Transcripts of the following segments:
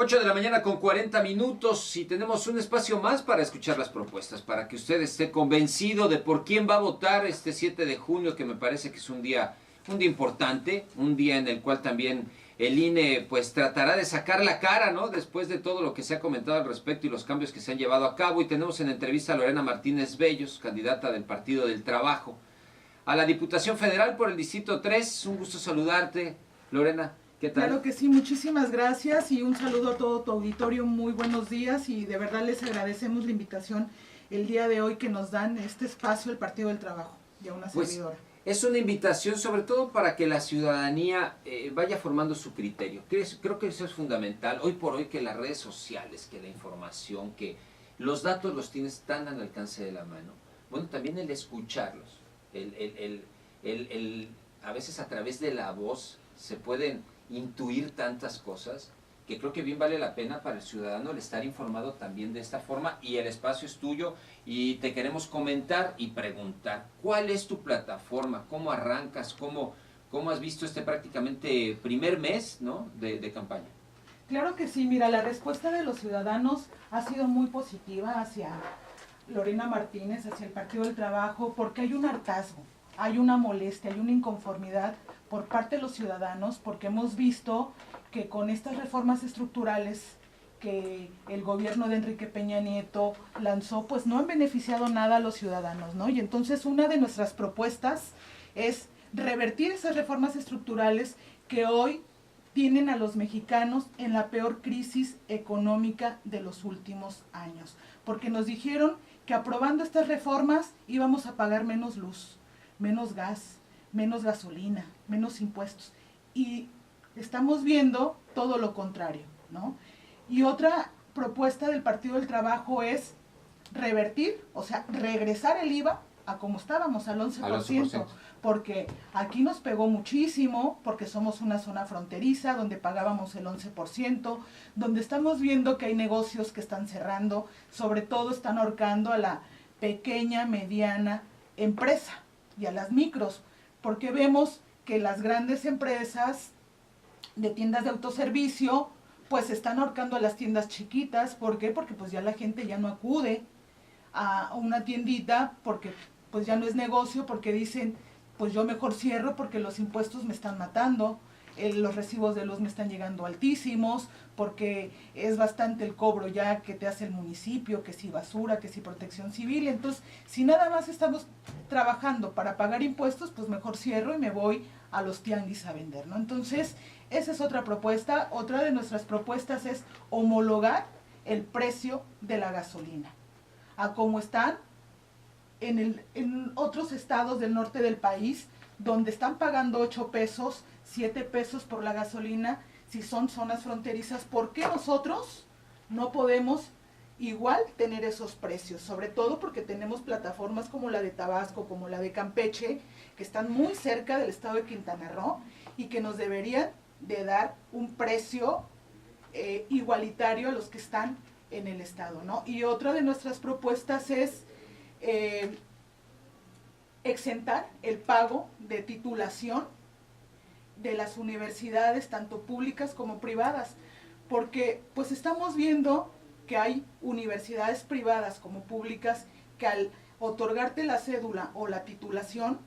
8 de la mañana con 40 minutos y tenemos un espacio más para escuchar las propuestas, para que usted esté convencido de por quién va a votar este 7 de junio, que me parece que es un día importante, un día en el cual también el INE pues tratará de sacar la cara, ¿no? Después de todo lo que se ha comentado al respecto y los cambios que se han llevado a cabo. Y tenemos en entrevista a Lorena Martínez Bellos, candidata del Partido del Trabajo a la Diputación Federal por el Distrito 3. Un gusto saludarte, Lorena. ¿Qué tal? Claro que sí, muchísimas gracias y un saludo a todo tu auditorio, muy buenos días y de verdad les agradecemos la invitación el día de hoy que nos dan este espacio el Partido del Trabajo y a una servidora. Es una invitación sobre todo para que la ciudadanía vaya formando su criterio. Creo que eso es fundamental. Hoy por hoy que las redes sociales, que la información, que los datos los tienes tan al alcance de la mano. Bueno, también el escucharlos, a veces a través de la voz se pueden intuir tantas cosas que creo que bien vale la pena para el ciudadano el estar informado también de esta forma, y el espacio es tuyo y te queremos comentar y preguntar ¿cuál es tu plataforma? ¿Cómo arrancas? ¿Cómo has visto este prácticamente primer mes, ¿no? de campaña? Claro que sí, mira, la respuesta de los ciudadanos ha sido muy positiva hacia Lorena Martínez, hacia el Partido del Trabajo, porque hay un hartazgo, hay una molestia, hay una inconformidad por parte de los ciudadanos, porque hemos visto que con estas reformas estructurales que el gobierno de Enrique Peña Nieto lanzó, pues no han beneficiado nada a los ciudadanos, ¿no? Y entonces una de nuestras propuestas es revertir esas reformas estructurales que hoy tienen a los mexicanos en la peor crisis económica de los últimos años, porque nos dijeron que aprobando estas reformas íbamos a pagar menos luz, menos gas, menos gasolina, menos impuestos, y estamos viendo todo lo contrario, ¿no? Y otra propuesta del Partido del Trabajo es revertir, o sea, regresar el IVA a como estábamos, al 11%, porque aquí nos pegó muchísimo, porque somos una zona fronteriza donde pagábamos el 11%, donde estamos viendo que hay negocios que están cerrando, sobre todo están ahorcando a la pequeña, mediana empresa y a las micros, porque vemos que las grandes empresas de tiendas de autoservicio pues están ahorcando a las tiendas chiquitas. ¿Por qué? Porque pues ya la gente ya no acude a una tiendita porque pues ya no es negocio, porque dicen pues yo mejor cierro porque los impuestos me están matando, los recibos de luz me están llegando altísimos, porque es bastante el cobro ya que te hace el municipio, que si basura, que si protección civil. Entonces, si nada más estamos trabajando para pagar impuestos, pues mejor cierro y me voy a los tianguis a vender, ¿no? Entonces, esa es otra propuesta. Otra de nuestras propuestas es homologar el precio de la gasolina a como están en otros estados del norte del país, donde están pagando 8 pesos, 7 pesos por la gasolina, si son zonas fronterizas. ¿Por qué nosotros no podemos igual tener esos precios? Sobre todo porque tenemos plataformas como la de Tabasco, como la de Campeche, que están muy cerca del estado de Quintana Roo y que nos deberían de dar un precio igualitario a los que están en el estado, ¿no? Y otra de nuestras propuestas es exentar el pago de titulación de las universidades, tanto públicas como privadas, porque pues estamos viendo que hay universidades privadas como públicas que al otorgarte la cédula o la titulación,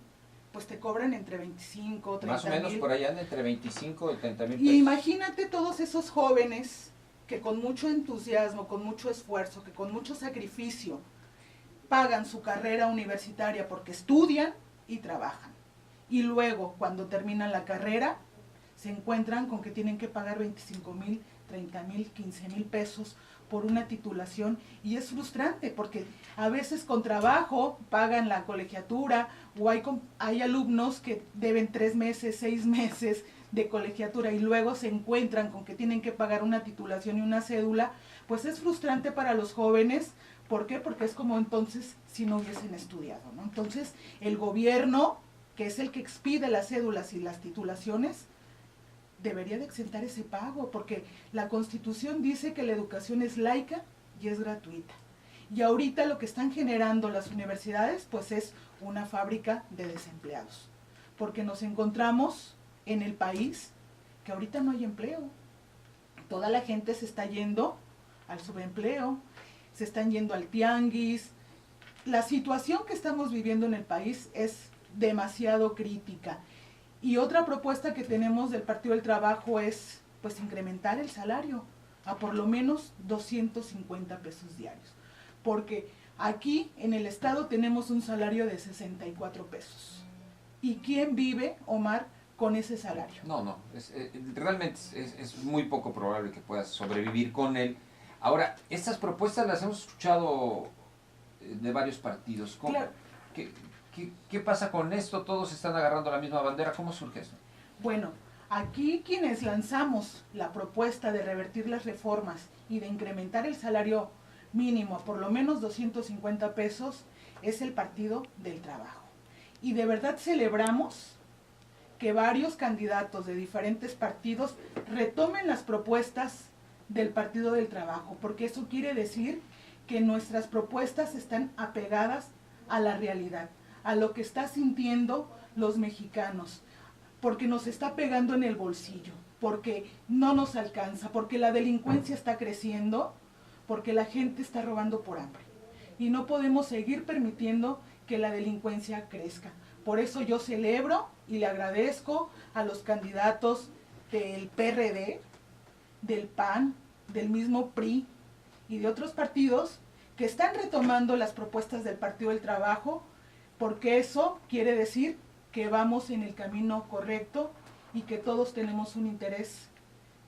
pues te cobran entre 25, 30 más o menos mil. Por allá entre 25 y 30 mil pesos. Y imagínate todos esos jóvenes que con mucho entusiasmo, con mucho esfuerzo, que con mucho sacrificio pagan su carrera universitaria porque estudian y trabajan. Y luego, cuando terminan la carrera, se encuentran con que tienen que pagar 25 mil, 30 mil, 15 mil pesos por una titulación. Y es frustrante porque a veces con trabajo pagan la colegiatura, o hay alumnos que deben 3 meses, 6 meses de colegiatura y luego se encuentran con que tienen que pagar una titulación y una cédula. Pues es frustrante para los jóvenes. ¿Por qué? Porque es como entonces si no hubiesen estudiado, ¿no? Entonces el gobierno, que es el que expide las cédulas y las titulaciones, debería de exentar ese pago, porque la Constitución dice que la educación es laica y es gratuita. Y ahorita lo que están generando las universidades, pues es una fábrica de desempleados, porque nos encontramos en el país que ahorita no hay empleo. Toda la gente se está yendo al subempleo, se están yendo al tianguis. La situación que estamos viviendo en el país es demasiado crítica. Y otra propuesta que tenemos del Partido del Trabajo es pues incrementar el salario a por lo menos 250 pesos diarios. Porque aquí en el estado tenemos un salario de 64 pesos. ¿Y quién vive, Omar, con ese salario? No, realmente es muy poco probable que puedas sobrevivir con él. Ahora, estas propuestas las hemos escuchado de varios partidos. Claro. ¿Qué pasa con esto? ¿Todos están agarrando la misma bandera? ¿Cómo surge esto? Bueno, aquí quienes lanzamos la propuesta de revertir las reformas y de incrementar el salario mínimo a por lo menos 250 pesos es el Partido del Trabajo. Y de verdad celebramos que varios candidatos de diferentes partidos retomen las propuestas del Partido del Trabajo, porque eso quiere decir que nuestras propuestas están apegadas a la realidad, a lo que están sintiendo los mexicanos, porque nos está pegando en el bolsillo, porque no nos alcanza, porque la delincuencia está creciendo, porque la gente está robando por hambre. Y no podemos seguir permitiendo que la delincuencia crezca. Por eso yo celebro y le agradezco a los candidatos del PRD, del PAN, del mismo PRI y de otros partidos que están retomando las propuestas del Partido del Trabajo, porque eso quiere decir que vamos en el camino correcto y que todos tenemos un interés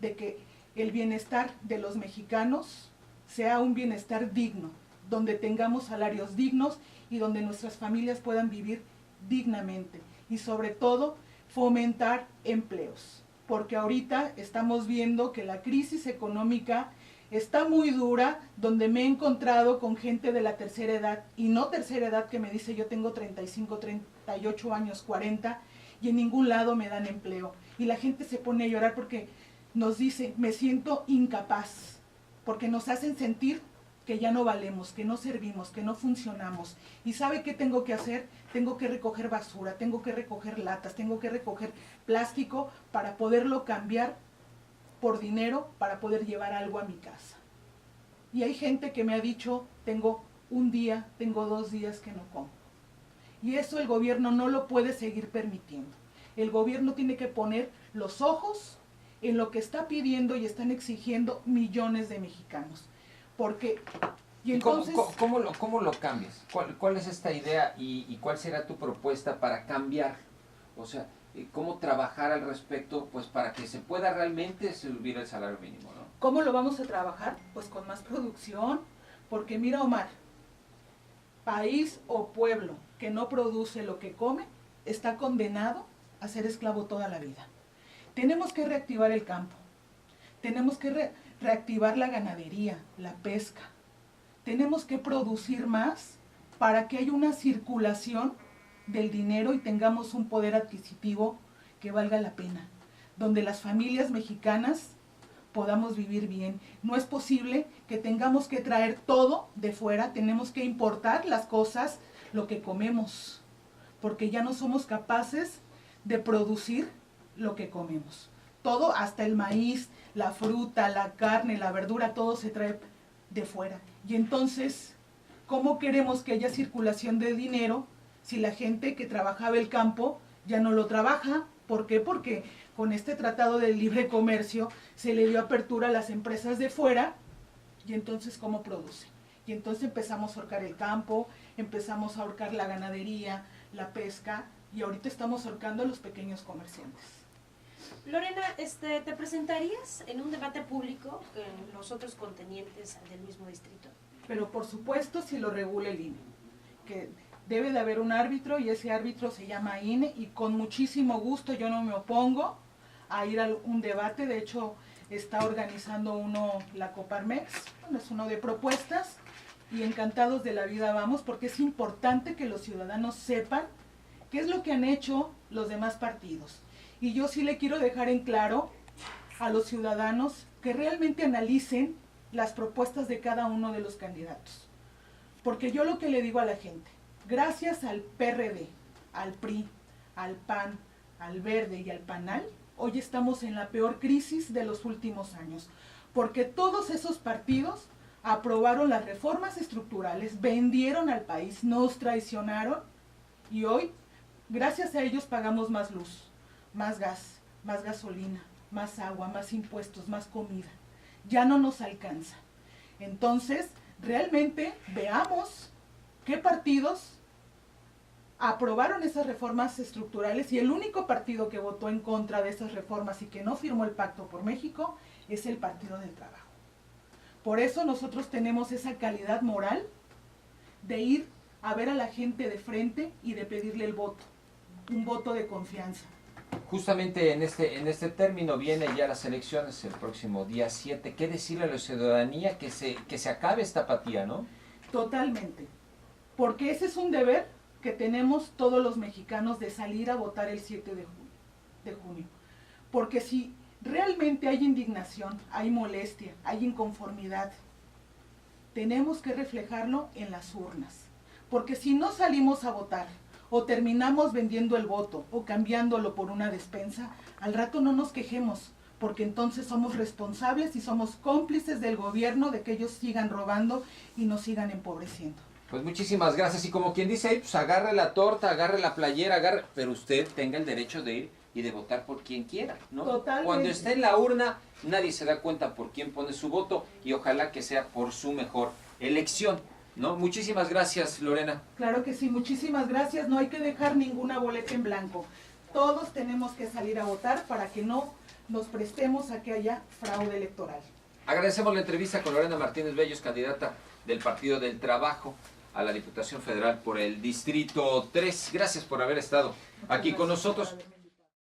de que el bienestar de los mexicanos sea un bienestar digno, donde tengamos salarios dignos y donde nuestras familias puedan vivir dignamente y sobre todo fomentar empleos, porque ahorita estamos viendo que la crisis económica está muy dura, donde me he encontrado con gente de la tercera edad, y no tercera edad que me dice yo tengo 35, 38 años, 40, y en ningún lado me dan empleo. Y la gente se pone a llorar porque nos dice, me siento incapaz, porque nos hacen sentir que ya no valemos, que no servimos, que no funcionamos. ¿Y sabe qué tengo que hacer? Tengo que recoger basura, tengo que recoger latas, tengo que recoger plástico para poderlo cambiar por dinero para poder llevar algo a mi casa. Y hay gente que me ha dicho, tengo un día, tengo 2 días que no como. Y eso el gobierno no lo puede seguir permitiendo. El gobierno tiene que poner los ojos en lo que está pidiendo y están exigiendo millones de mexicanos. Porque, y entonces... ¿Cómo lo cambias? ¿Cuál es esta idea y cuál será tu propuesta para cambiar? O sea, ¿cómo trabajar al respecto pues para que se pueda realmente subir el salario mínimo, ¿no? ¿Cómo lo vamos a trabajar? Pues con más producción, porque mira, Omar, país o pueblo que no produce lo que come está condenado a ser esclavo toda la vida. Tenemos que reactivar el campo, tenemos que reactivar la ganadería, la pesca, tenemos que producir más para que haya una circulación del dinero y tengamos un poder adquisitivo que valga la pena, donde las familias mexicanas podamos vivir bien. No es posible que tengamos que traer todo de fuera, tenemos que importar las cosas, lo que comemos, porque ya no somos capaces de producir lo que comemos. Todo, hasta el maíz, la fruta, la carne, la verdura, todo se trae de fuera. Y entonces, ¿cómo queremos que haya circulación de dinero si la gente que trabajaba el campo ya no lo trabaja? ¿Por qué? Porque con este tratado de libre comercio se le dio apertura a las empresas de fuera y entonces ¿cómo producen? Y entonces empezamos a ahorcar el campo, empezamos a ahorcar la ganadería, la pesca y ahorita estamos ahorcando a los pequeños comerciantes. Lorena, ¿te presentarías en un debate público en los otros contendientes del mismo distrito? Pero por supuesto si lo regula el INE, que debe de haber un árbitro y ese árbitro se llama INE y con muchísimo gusto yo no me opongo a ir a un debate. De hecho está organizando uno la Coparmex, bueno, es uno de propuestas y encantados de la vida vamos, porque es importante que los ciudadanos sepan qué es lo que han hecho los demás partidos. Y yo sí le quiero dejar en claro a los ciudadanos que realmente analicen las propuestas de cada uno de los candidatos. Porque yo lo que le digo a la gente, gracias al PRD, al PRI, al PAN, al Verde y al PANAL, hoy estamos en la peor crisis de los últimos años. porque todos esos partidos aprobaron las reformas estructurales, vendieron al país, nos traicionaron y hoy, gracias a ellos, pagamos más luz, más gas, más gasolina, más agua, más impuestos, más comida. Ya no nos alcanza. Entonces, realmente veamos qué partidos aprobaron esas reformas estructurales y el único partido que votó en contra de esas reformas y que no firmó el Pacto por México es el Partido del Trabajo. Por eso nosotros tenemos esa calidad moral de ir a ver a la gente de frente y de pedirle el voto, un voto de confianza. Justamente en este término vienen ya las elecciones el próximo día 7. ¿Qué decirle a la ciudadanía? Que se acabe esta apatía, ¿no? Totalmente. Porque ese es un deber que tenemos todos los mexicanos de salir a votar el 7 de junio. Porque si realmente hay indignación, hay molestia, hay inconformidad, tenemos que reflejarlo en las urnas. Porque si no salimos a votar, o terminamos vendiendo el voto, o cambiándolo por una despensa, al rato no nos quejemos, porque entonces somos responsables y somos cómplices del gobierno de que ellos sigan robando y nos sigan empobreciendo. Pues muchísimas gracias. Y como quien dice ahí, pues agarre la torta, agarre la playera, pero usted tenga el derecho de ir y de votar por quien quiera, ¿no? Totalmente. Cuando esté en la urna, nadie se da cuenta por quién pone su voto y ojalá que sea por su mejor elección, ¿no? Muchísimas gracias, Lorena. Claro que sí, muchísimas gracias. No hay que dejar ninguna boleta en blanco. Todos tenemos que salir a votar para que no nos prestemos a que haya fraude electoral. Agradecemos la entrevista con Lorena Martínez Bellos, candidata del Partido del Trabajo a la Diputación Federal por el Distrito 3. Gracias por haber estado aquí con nosotros.